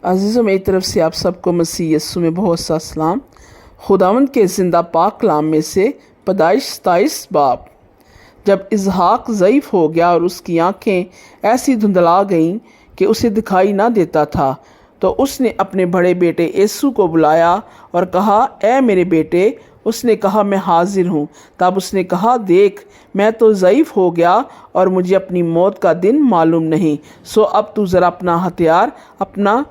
अज़ीज़ों, मेरी तरफ से आप सबको मसीह यस्सु में बहुत सा सलाम। खुदावंद के ज़िंदा पाक कलाम में से पैदाइश 27 बाब। जब इसहाक ज़ईफ़ हो गया और उसकी आँखें ऐसी धुंधला गईं कि उसे दिखाई ना देता था, तो उसने अपने बड़े बेटे येसू को बुलाया और कहा, ए मेरे बेटे। उसने कहा, मैं हाजिर हूँ। तब उसने कहा, देख, मैं तो ज़ईफ़ हो गया और मुझे अपनी मौत का दिन मालूम नहीं। सो अब तू ज़रा अपना हथियार, अपना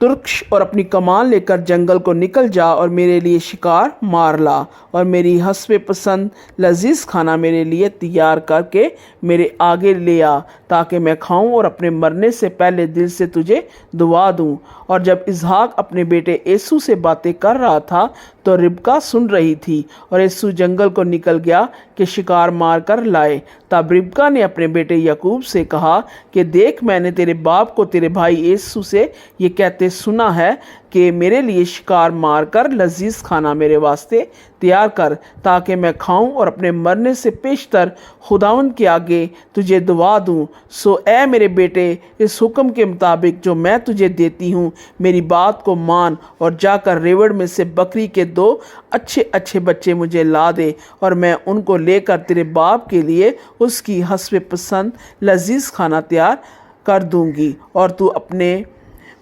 तुर्कश और अपनी कमान लेकर जंगल को निकल जा और मेरे लिए शिकार मार ला और मेरी हस्बे पसंद लजीज खाना मेरे लिए तैयार करके मेरे आगे ले आ, ताकि मैं खाऊं और अपने मरने से पहले दिल से तुझे दुआ दूं। और जब इसहाक अपने बेटे येसू से बातें कर रहा था तो रिबका सुन रही थी, और येसू जंगल को निकल गया कि शिकार मार कर लाए। तब रिबका ने अपने बेटे याकूब से कहा कि देख, मैंने तेरे बाप को तेरे भाई येसू से ये कहते सुना है कि मेरे लिए शिकार मार कर लजीज खाना मेरे वास्ते तैयार कर, ताकि मैं खाऊं और अपने मरने से पेशतर खुदावंद के आगे तुझे दुआ दूं। सो ए मेरे बेटे, इस हुक्म के मुताबिक जो मैं तुझे देती हूँ, मेरी बात को मान और जाकर रेवड़ में से बकरी के 2 अच्छे अच्छे बच्चे मुझे ला दे, और मैं उनको लेकर तेरे बाप के लिए उसकी हस्बे पसंद लजीज खाना तैयार कर दूंगी, और तू अपने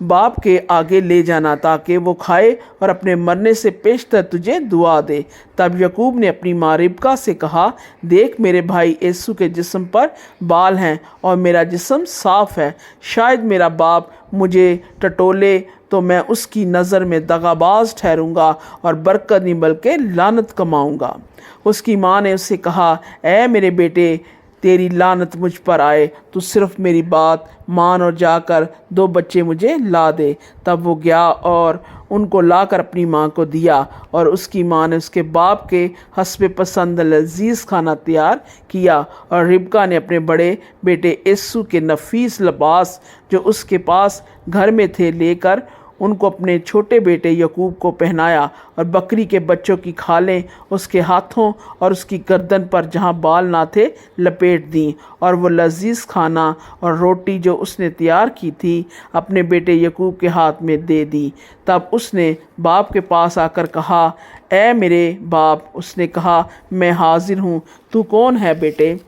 बाप के आगे ले जाना, ताकि वो खाए और अपने मरने से पेशतर तुझे दुआ दे। तब याकूब ने अपनी माँ रिबका से कहा, देख, मेरे भाई येसू के जिस्म पर बाल हैं और मेरा जिस्म साफ है। शायद मेरा बाप मुझे टटोले तो मैं उसकी नज़र में दगाबाज ठहरूंगा और बरकत नहीं बल्कि लानत कमाऊंगा। उसकी माँ ने उससे कहा, ए मेरे बेटे, तेरी लानत मुझ पर आए, तू सिर्फ मेरी बात मान और जाकर 2 बच्चे मुझे ला दे। तब वो गया और उनको लाकर अपनी माँ को दिया, और उसकी माँ ने उसके बाप के हस्बे पसंद लजीज खाना तैयार किया। और रिबका ने अपने बड़े बेटे येसू के नफीस लिबास जो उसके पास घर में थे लेकर उनको अपने छोटे बेटे याकूब को पहनाया, और बकरी के बच्चों की खालें उसके हाथों और उसकी गर्दन पर जहाँ बाल ना थे लपेट दी, और वो लजीज खाना और रोटी जो उसने तैयार की थी अपने बेटे याकूब के हाथ में दे दी। तब उसने बाप के पास आकर कहा, ए मेरे बाप। उसने कहा, मैं हाजिर हूँ, तू कौन है बेटे?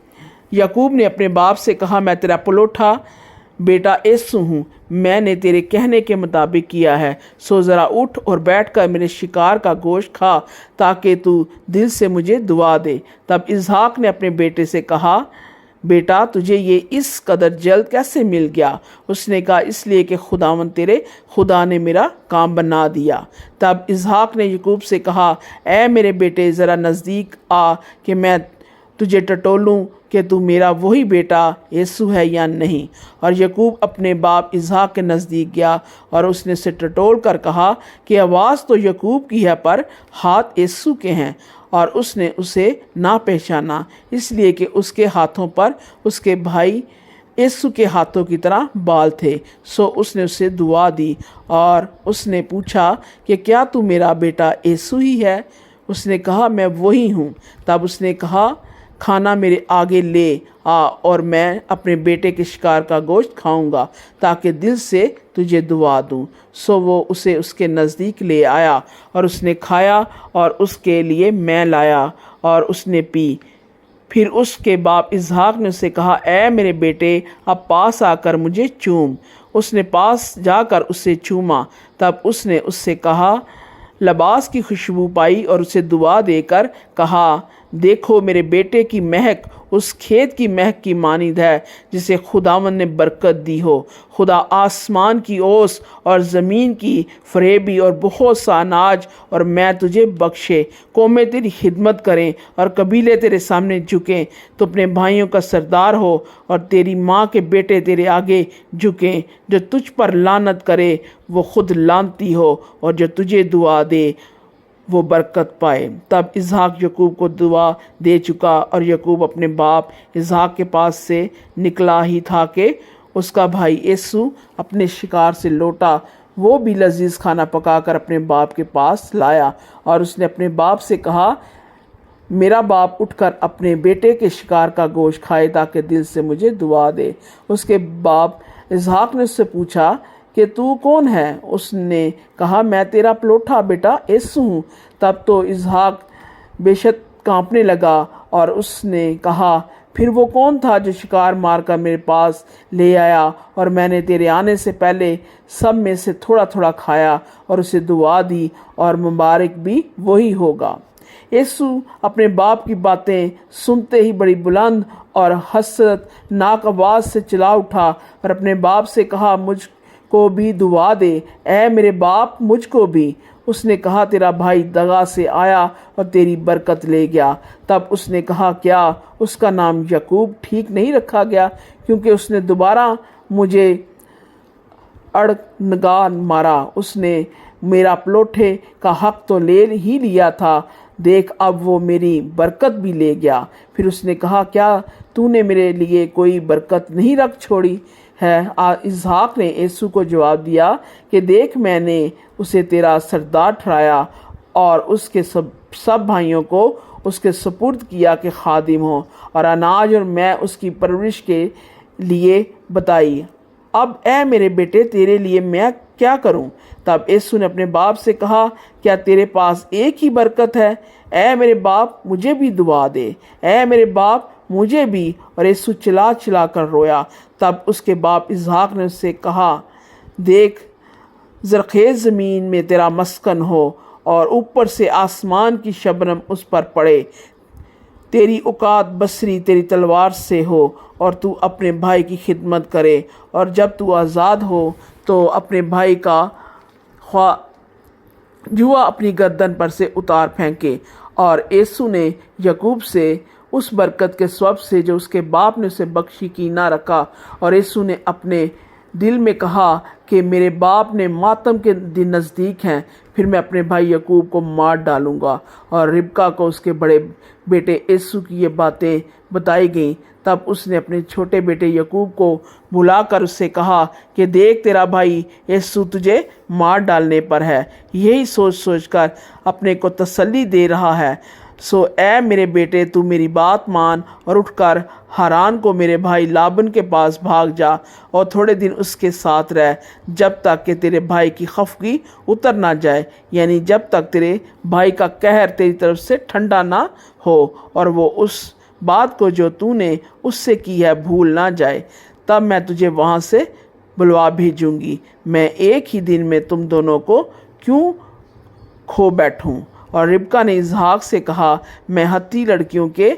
याकूब ने अपने बाप से कहा, मैं तेरा पलोठा बेटा येसू हूँ, मैंने तेरे कहने के मुताबिक किया है। सो ज़रा उठ और बैठकर मेरे शिकार का गोश्त खा, ताकि तू दिल से मुझे दुआ दे। तब इसहाक ने अपने बेटे से कहा, बेटा, तुझे ये इस कदर जल्द कैसे मिल गया? उसने कहा, इसलिए कि खुदावंद तेरे खुदा ने मेरा काम बना दिया। तब इसहाक ने याकूब से कहा, ए मेरे बेटे, ज़रा नज़दीक आ कि मैं तुझे टटोलूँ कि तू मेरा वही बेटा येसू है या नहीं। और याकूब अपने बाप इसहाक के नज़दीक गया और उसने उसे टटोल कर कहा कि आवाज़ तो याकूब की है पर हाथ येसू के हैं। और उसने उसे ना पहचाना, इसलिए कि उसके हाथों पर उसके भाई येसू के हाथों की तरह बाल थे। सो उसने उसे दुआ दी, और उसने पूछा कि क्या तू मेरा बेटा येसू ही है? उसने कहा, मैं वही हूँ। तब उसने कहा, खाना मेरे आगे ले आ, और मैं अपने बेटे के शिकार का गोश्त खाऊंगा, ताकि दिल से तुझे दुआ दूं। सो वो उसे उसके नज़दीक ले आया, और उसने खाया, और उसके लिए मैं लाया, और उसने पी। फिर उसके बाप इसहाक ने उसे कहा, ए मेरे बेटे, अब पास आकर मुझे चूम। उसने पास जाकर उसे चूमा। तब उसने उससे कहा, लिबास की खुशबू पाई, और उसे दुआ देकर कहा, देखो, मेरे बेटे की महक उस खेत की महक की मानिंद है जिसे खुदावंद ने बरकत दी हो। खुदा आसमान की ओस और ज़मीन की फरेबी और बहुत सा अनाज और मैं तुझे बख्शे। कौमें तेरी खिदमत करें और कबीले तेरे सामने झुकें। तो अपने भाइयों का सरदार हो, और तेरी माँ के बेटे तेरे आगे झुकें। जो तुझ पर लानत करे वो खुद लानती हो, और जो तुझे दुआ दे वो बरकत पाए। तब इसहाक याकूब को दुआ दे चुका, और याकूब अपने बाप इसहाक के पास से निकला ही था कि उसका भाई येसू अपने शिकार से लौटा। वो भी लजीज खाना पकाकर अपने बाप के पास लाया, और उसने अपने बाप से कहा, मेरा बाप उठकर अपने बेटे के शिकार का गोश्त खाए, ताकि दिल से मुझे दुआ दे। उसके बाप इसहाक ने उससे पूछा کہ تو کون ہے؟ اس نے کہا میں تیرا پلوٹھا بیٹا عیسو ہوں۔ تب تو اسحاق بے شک کانپنے لگا اور اس نے کہا پھر وہ کون تھا جو شکار مار کر میرے پاس لے آیا اور میں نے تیرے آنے سے پہلے سب میں سے تھوڑا تھوڑا کھایا اور اسے دعا دی اور مبارک بھی وہی ہوگا۔ عیسو اپنے باپ کی باتیں سنتے ہی بڑی بلند اور حسرت ناک آواز سے چلا اٹھا اور اپنے باپ سے کہا مجھ کو بھی دعا دے، اے میرے باپ مجھ کو بھی۔ اس نے کہا تیرا بھائی دغا سے آیا اور تیری برکت لے گیا۔ تب اس نے کہا کیا اس کا نام یعقوب ٹھیک نہیں رکھا گیا، کیونکہ اس نے دوبارہ مجھے اڑنگان مارا۔ اس نے میرا پلوٹھے کا حق تو لے ہی لیا تھا، دیکھ اب وہ میری برکت بھی لے گیا۔ پھر اس نے کہا کیا تو نے میرے لیے کوئی برکت نہیں رکھ چھوڑی ہے؟ اسحاق نے عیسو کو جواب دیا کہ دیکھ میں نے اسے تیرا سردار ٹھہرایا اور اس کے سب بھائیوں کو اس کے سپرد کیا کہ خادم ہو، اور اناج اور میں اس کی پرورش کے لیے بتائی۔ اب اے میرے بیٹے تیرے لیے میں کیا کروں؟ تب عیسو نے اپنے باپ سے کہا کیا تیرے پاس ایک ہی برکت ہے؟ اے میرے باپ مجھے بھی دعا دے، اے میرے باپ مجھے بھی۔ اور عیسو چلا چلا کر رویا۔ تب اس کے باپ اسحاق نے اس سے کہا دیکھ زرخیز زمین میں تیرا مسکن ہو اور اوپر سے آسمان کی شبنم اس پر پڑے، تیری اوقات بصری تیری تلوار سے ہو اور تو اپنے بھائی کی خدمت کرے، اور جب تو آزاد ہو تو اپنے بھائی کا جوا اپنی گردن پر سے اتار پھینکے۔ اور عیسو نے یعقوب سے اس برکت کے سبب سے جو اس کے باپ نے اسے بخشی کی نہ رکھا، اور عیسو نے اپنے دل میں کہا کہ میرے باپ نے ماتم کے دن نزدیک ہیں، پھر میں اپنے بھائی یعقوب کو مار ڈالوں گا۔ اور ربکا کو اس کے بڑے بیٹے عیسو کی یہ باتیں بتائی گئیں۔ تب اس نے اپنے چھوٹے بیٹے یعقوب کو بلا کر اس سے کہا کہ دیکھ تیرا بھائی عیسو تجھے مار ڈالنے پر ہے، یہی سوچ سوچ کر اپنے کو تسلی دے رہا ہے۔ سو اے میرے بیٹے تو میری بات مان اور اٹھ کر ہاران کو میرے بھائی لابن کے پاس بھاگ جا اور تھوڑے دن اس کے ساتھ رہ، جب تک کہ تیرے بھائی کی خفگی اتر نہ جائے، یعنی جب تک تیرے بھائی کا قہر تیری طرف سے ٹھنڈا نہ ہو اور وہ اس بات کو جو تو نے اس سے کی ہے بھول نہ جائے، تب میں تجھے وہاں سے بلوا بھیجوں گی۔ میں ایک ہی دن میں تم دونوں کو کیوں کھو بیٹھوں؟ اور ربکا نے اسحاق سے کہا میں ہتی لڑکیوں کے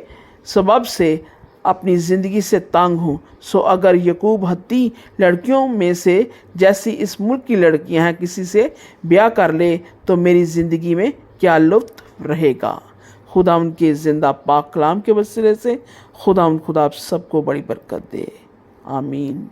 سبب سے اپنی زندگی سے تنگ ہوں، سو اگر یعقوب ہتی لڑکیوں میں سے جیسی اس ملک کی لڑکیاں ہیں کسی سے بیاہ کر لے تو میری زندگی میں کیا لطف رہے گا۔ خدا ان کے زندہ پاک کلام کے وسیلے سے خدا آپ سب کو بڑی برکت دے، آمین۔